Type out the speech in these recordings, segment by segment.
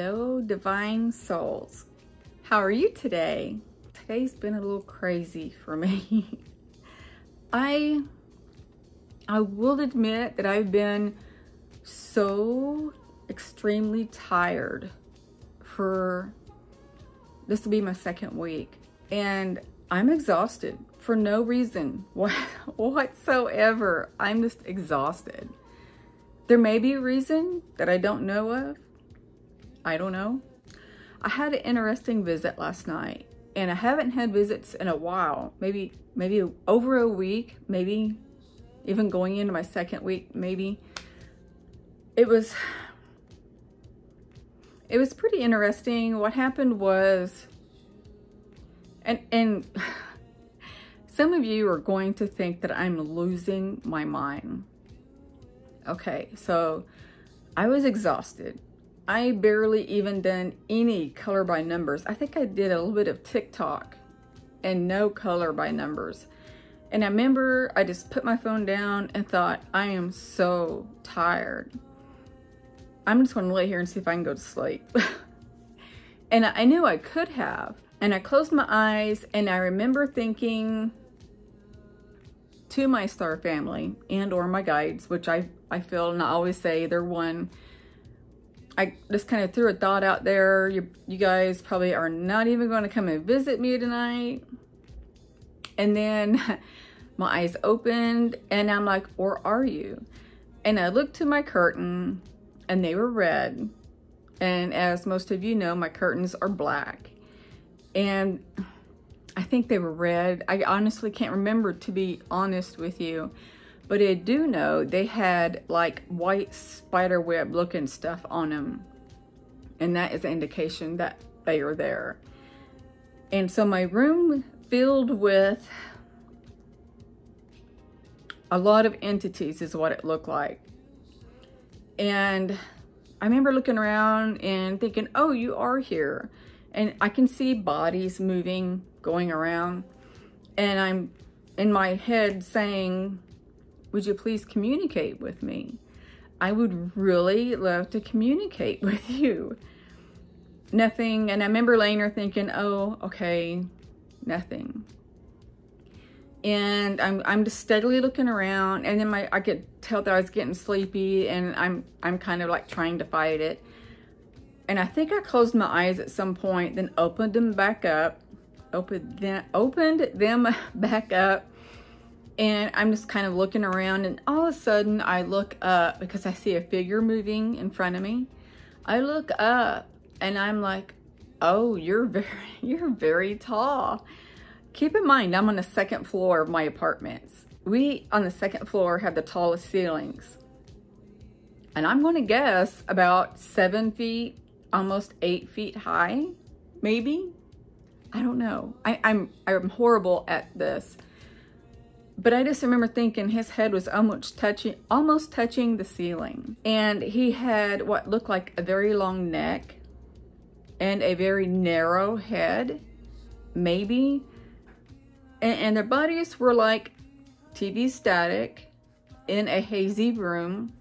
Hello, divine souls. How are you today? Today's been a little crazy for me. I will admit that I've been so extremely tired for this will be my second week, and I'm exhausted for no reason whatsoever. I'm just exhausted. There may be a reason that I don't know of. I don't know. I had an interesting visit last night, and I haven't had visits in a while. Maybe over a week, maybe even going into my second week, maybe. It was pretty interesting. What happened was, and some of you are going to think that I'm losing my mind. Okay, so I was exhausted. I barely even done any color by numbers. I think I did a little bit of TikTok and no color by numbers. And I remember I just put my phone down and thought, I am so tired. I'm just gonna lay here and see if I can go to sleep. And I knew I could have. And I closed my eyes and I remember thinking to my star family and or my guides, which I feel and I always say they're one. I just kind of threw a thought out there. You guys probably are not even going to come and visit me tonight. And then my eyes opened and I'm like, or are you? And I looked to my curtain and they were red. And as most of you know, my curtains are black. And I think they were red. I honestly can't remember, to be honest with you. But I do know they had like white spider web looking stuff on them. And that is an indication that they are there. And so my room filled with a lot of entities is what it looked like. And I remember looking around and thinking, oh, you are here. And I can see bodies moving, going around. And I'm in my head saying, would you please communicate with me? I would really love to communicate with you. Nothing. And I remember laying there thinking, oh, okay, nothing. And I'm just steadily looking around, and then I could tell that I was getting sleepy, and I'm kind of like trying to fight it. And I think I closed my eyes at some point, then opened them back up, opened them back up. And I'm just kind of looking around, and all of a sudden I look up because I see a figure moving in front of me. I look up and I'm like, oh, you're very tall. Keep in mind, I'm on the second floor of my apartments. We, on the second floor, have the tallest ceilings. And I'm going to guess about 7 feet, almost 8 feet high, maybe. I don't know. I'm horrible at this. But I just remember thinking his head was almost touching the ceiling. And he had what looked like a very long neck and a very narrow head, maybe. And their bodies were like TV static in a hazy room.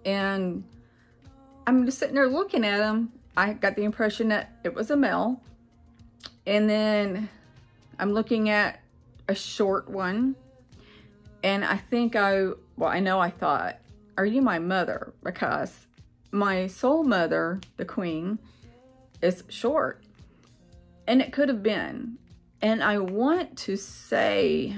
And I'm just sitting there looking at him. I got the impression that it was a male. And then I'm looking at a short one, and I think I thought, are you my mother? Because my soul mother, the queen, is short, and it could have been. And I want to say,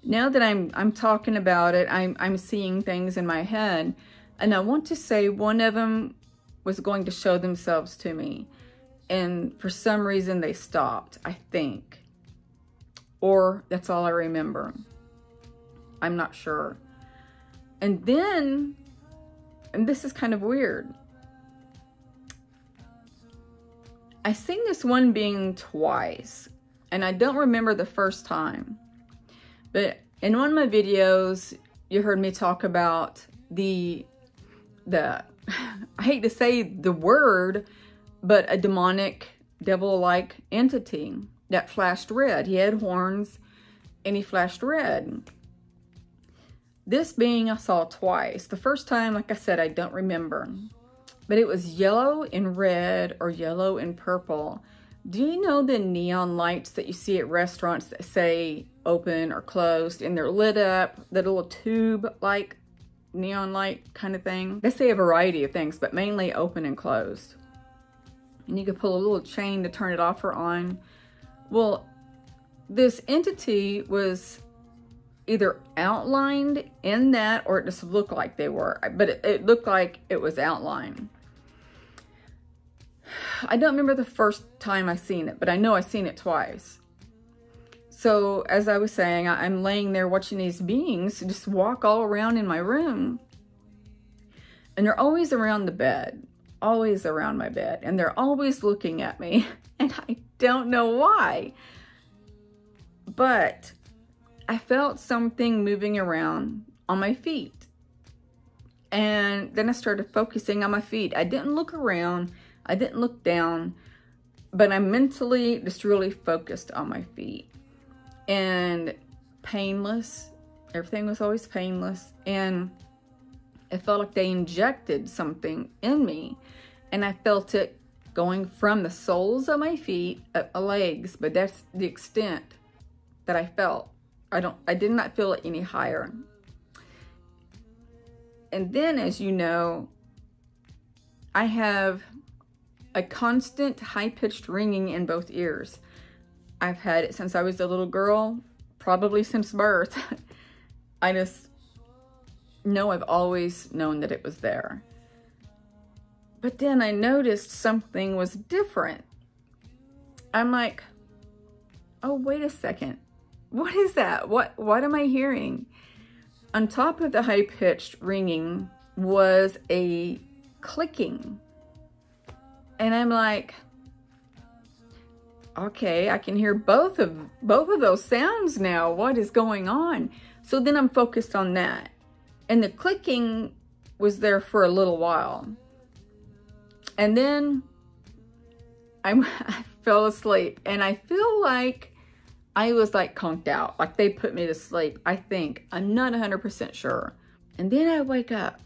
now that I'm talking about it, I'm seeing things in my head, and I want to say one of them was going to show themselves to me, and for some reason they stopped, I think. Or that's all I remember. I'm not sure. And then, and this is kind of weird, I seen this one being twice, and I don't remember the first time. But in one of my videos, you heard me talk about the I hate to say the word, but a demonic, devil-like entity that flashed red. He had horns and he flashed red. This being I saw twice. The first time, like I said, I don't remember. but it was yellow and red or yellow and purple. Do you know the neon lights that you see at restaurants that say open or closed, and they're lit up, the little tube-like neon light kind of thing? They say a variety of things, but mainly open and closed. And you can pull a little chain to turn it off or on. Well, this entity was either outlined in that, or it just looked like they were, but it looked like it was outlined. I don't remember the first time I seen it, but I know I seen it twice. So as I was saying, I'm laying there watching these beings just walk all around in my room. And they're always around the bed, always around my bed. And they're always looking at me. And I don't know why. But I felt something moving around on my feet. And then I started focusing on my feet. I didn't look around. I didn't look down. But I mentally just really focused on my feet. And painless. Everything was always painless. And it felt like they injected something in me. And I felt it going from the soles of my feet up my legs. But that's the extent that I felt. I did not feel it any higher. And then, as you know, I have a constant high-pitched ringing in both ears. I've had it since I was a little girl, probably since birth. I just know I've always known that it was there. But then I noticed something was different. I'm like, oh, wait a second. What is that? What am I hearing? On top of the high-pitched ringing was a clicking. And I'm like, okay, I can hear both of those sounds now. What is going on? So then I'm focused on that. And the clicking was there for a little while. And then I fell asleep. And I feel like I was like conked out. Like they put me to sleep, I think. I'm not 100% sure. And then I wake up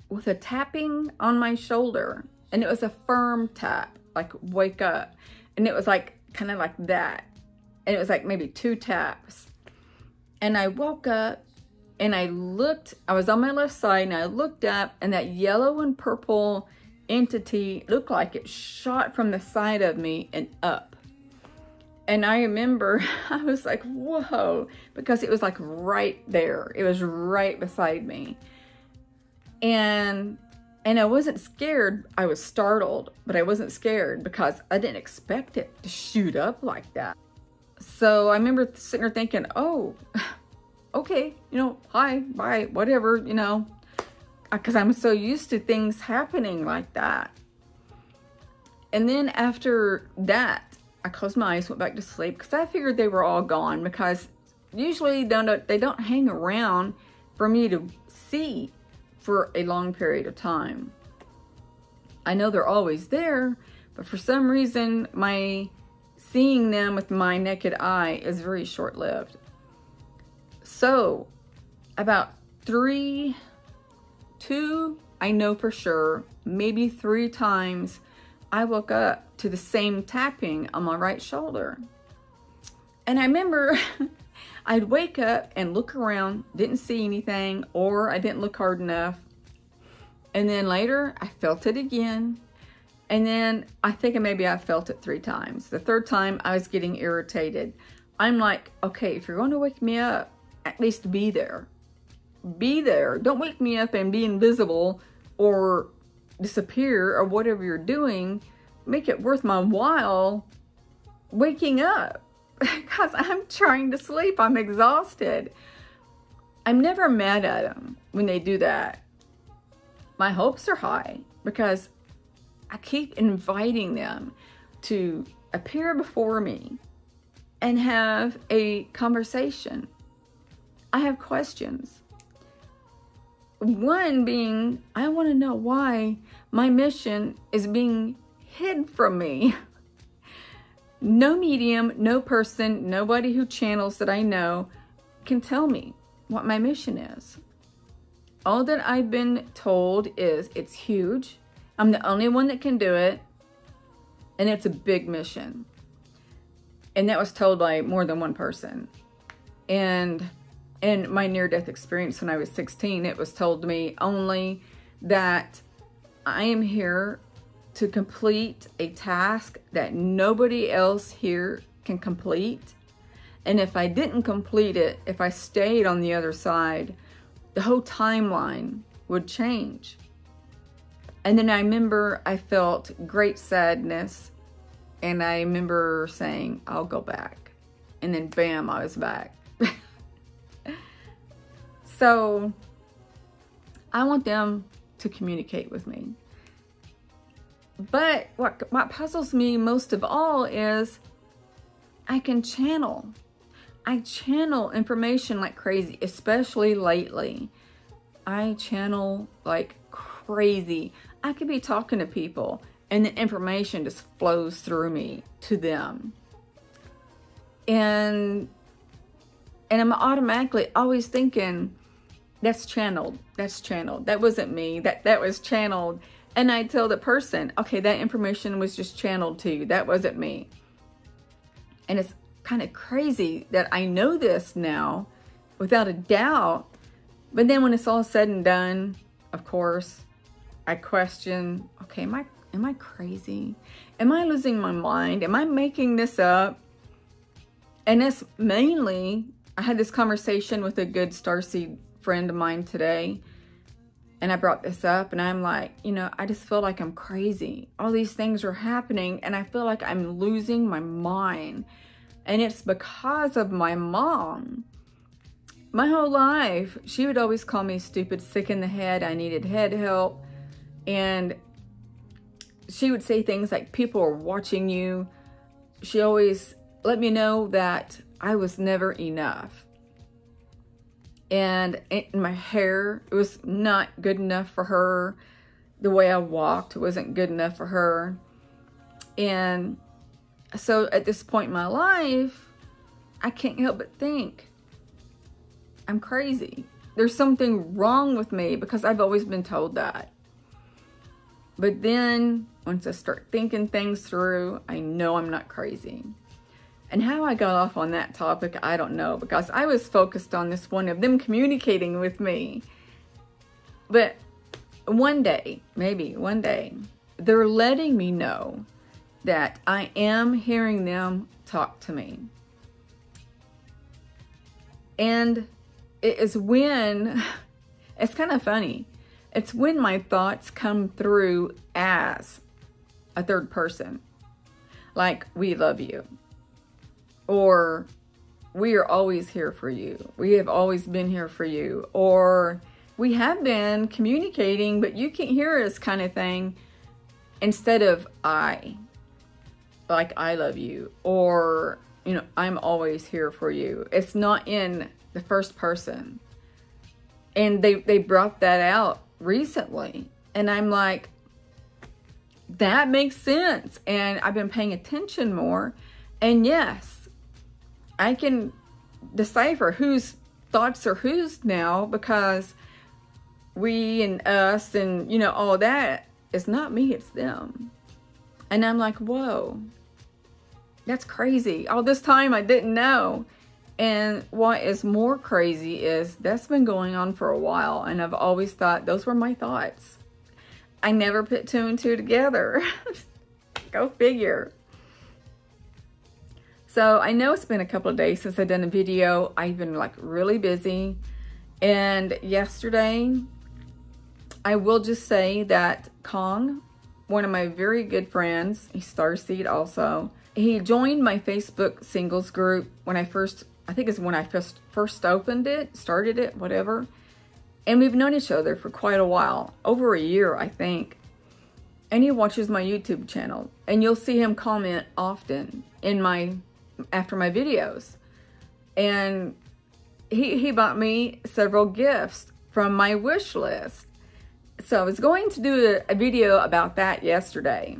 with a tapping on my shoulder. And it was a firm tap, like wake up. And it was like, kind of like that. And it was like maybe 2 taps. And I woke up and I looked, I was on my left side and I looked up and that yellow and purple entity looked like it shot from the side of me and up. And I remember I was like, whoa, because it was like right there. It was right beside me. And I wasn't scared. I was startled, but I wasn't scared because I didn't expect it to shoot up like that. So I remember sitting there thinking, oh, okay, you know, hi, bye, whatever, you know, because I'm so used to things happening like that. And then after that, I closed my eyes, went back to sleep because I figured they were all gone, because usually they don't hang around for me to see for a long period of time. I know they're always there, but for some reason my seeing them with my naked eye is very short-lived. So about 2, I know for sure, maybe 3 times I woke up to the same tapping on my right shoulder. And I remember I'd wake up and look around, didn't see anything, or I didn't look hard enough. And then later I felt it again. And then I think maybe I felt it 3 times. The 3rd time I was getting irritated. I'm like, okay, if you're going to wake me up, at least be there. Be there. Don't wake me up and be invisible or disappear or whatever you're doing. Make it worth my while waking up, because I'm trying to sleep. I'm exhausted. I'm never mad at them when they do that. My hopes are high because I keep inviting them to appear before me and have a conversation. I have questions. One being, I want to know why my mission is being hid from me. No medium, no person, nobody who channels that I know can tell me what my mission is. All that I've been told is it's huge, I'm the only one that can do it. And it's a big mission. And that was told by more than one person. And in my near-death experience when I was 16, it was told to me only that I am here to complete a task that nobody else here can complete. And if I didn't complete it, if I stayed on the other side, the whole timeline would change. And then I remember I felt great sadness. And I remember saying, I'll go back. And then bam, I was back. So I want them to communicate with me. But what puzzles me most of all is I can channel. I channel information like crazy, especially lately. I channel like crazy. I could be talking to people and the information just flows through me to them. And I'm automatically always thinking, that's channeled, that's channeled. That wasn't me, that was channeled. And I tell the person, okay, that information was just channeled to you. That wasn't me. And it's kind of crazy that I know this now without a doubt. But then when it's all said and done, of course, I question, okay, am I crazy? Am I losing my mind? Am I making this up? And it's mainly, I had this conversation with a good Starseed friend of mine today. And I brought this up and I'm like, you know, I just feel like I'm crazy. All these things are happening and I feel like I'm losing my mind. And it's because of my mom. My whole life, she would always call me stupid, sick in the head. I needed head help. And she would say things like, people are watching you. She always let me know that I was never enough. And my hair, it was not good enough for her. The way I walked wasn't good enough for her. And so at this point in my life, I can't help but think, I'm crazy. There's something wrong with me because I've always been told that. But then once I start thinking things through, I know I'm not crazy. And how I got off on that topic, I don't know, because I was focused on this one of them communicating with me. But one day, maybe one day, they're letting me know that I am hearing them talk to me. And it is when, it's kind of funny, it's when my thoughts come through as a third person. Like, we love you. Or, we are always here for you. We have always been here for you. Or, we have been communicating, but you can't hear us kind of thing. Instead of I. Like, I love you. Or, you know, I'm always here for you. It's not in the first person. And they brought that out recently. And I'm like, that makes sense. And I've been paying attention more. And yes, I can decipher whose thoughts are whose now, because we and us and, you know, all that is not me, it's them. And I'm like, whoa, that's crazy. All this time I didn't know. And what is more crazy is that's been going on for a while, and I've always thought those were my thoughts. I never put two and two together. Go figure. So I know it's been a couple of days since I've done a video. I've been like really busy. And yesterday, I will just say that Kong, one of my very good friends, he's Starseed also, he joined my Facebook singles group when I think it's when I first opened it, started it, whatever. And we've known each other for quite a while, over a year, I think. And he watches my YouTube channel. And you'll see him comment often after my videos. And he bought me several gifts from my wish list. So I was going to do a video about that yesterday,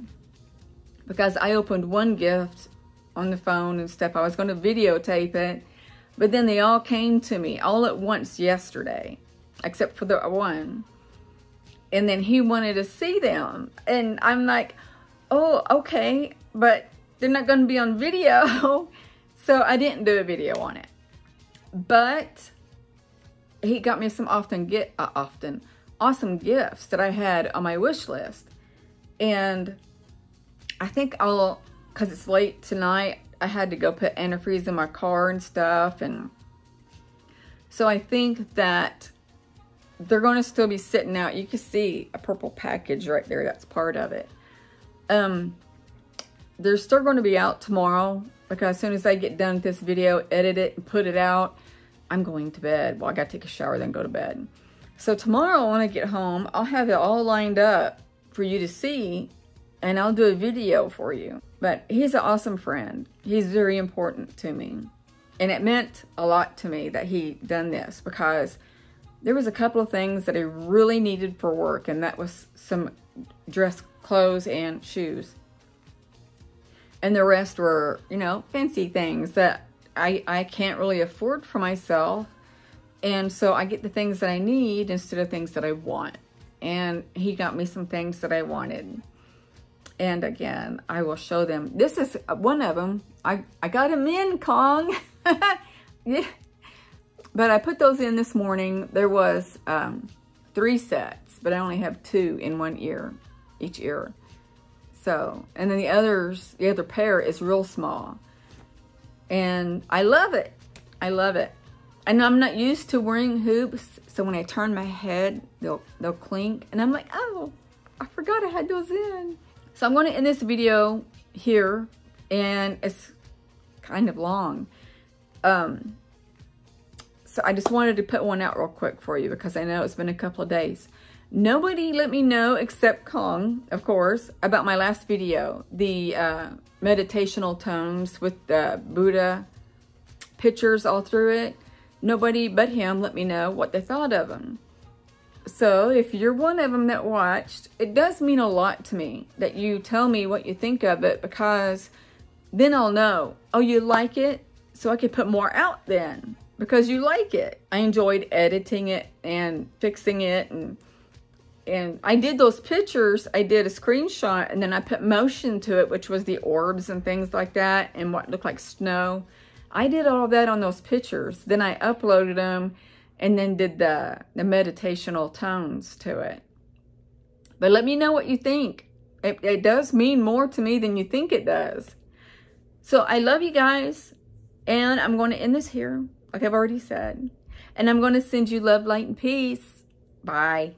because I opened one gift on the phone and stuff. I was going to videotape it, but then they all came to me all at once yesterday, except for the one. And then he wanted to see them. And I'm like, oh, okay, but they're not going to be on video. So I didn't do a video on it. But he got me some awesome gifts that I had on my wish list. And I think because it's late tonight, I had to go put antifreeze in my car and stuff. And so I think that they're going to still be sitting out. You can see a purple package right there. That's part of it. They're still going to be out tomorrow, because as soon as I get done with this video, edit it and put it out, I'm going to bed. Well, I got to take a shower, then go to bed. So tomorrow when I get home, I'll have it all lined up for you to see, and I'll do a video for you. But he's an awesome friend. He's very important to me. And it meant a lot to me that he done this, because there was a couple of things that I really needed for work, and that was some dress clothes and shoes. And the rest were, you know, fancy things that I can't really afford for myself. And so I get the things that I need instead of things that I want. And he got me some things that I wanted. And again, I will show them. This is one of them. I got them in, Kong. Yeah. But I put those in this morning. There was 3 sets, but I only have 2 in one ear, each ear. So, and then the other pair is real small. And I love it. I love it. And I'm not used to wearing hoops, so when I turn my head, they'll clink. And I'm like, oh, I forgot I had those in. So I'm going to end this video here, and it's kind of long. So I just wanted to put one out real quick for you, because I know it's been a couple of days. Nobody let me know, except Kong, of course, about my last video. The meditational tones with the Buddha pictures all through it. Nobody but him let me know what they thought of them. So if you're one of them that watched, it does mean a lot to me that you tell me what you think of it, because then I'll know, oh, you like it? So I could put more out then, because you like it. I enjoyed editing it and fixing it, and I did those pictures. I did a screenshot, and then I put motion to it, which was the orbs and things like that, and what looked like snow. I did all of that on those pictures. Then I uploaded them, and then did the meditational tones to it. But let me know what you think. It does mean more to me than you think it does. So I love you guys, and I'm going to end this here, like I've already said. And I'm going to send you love, light, and peace. Bye.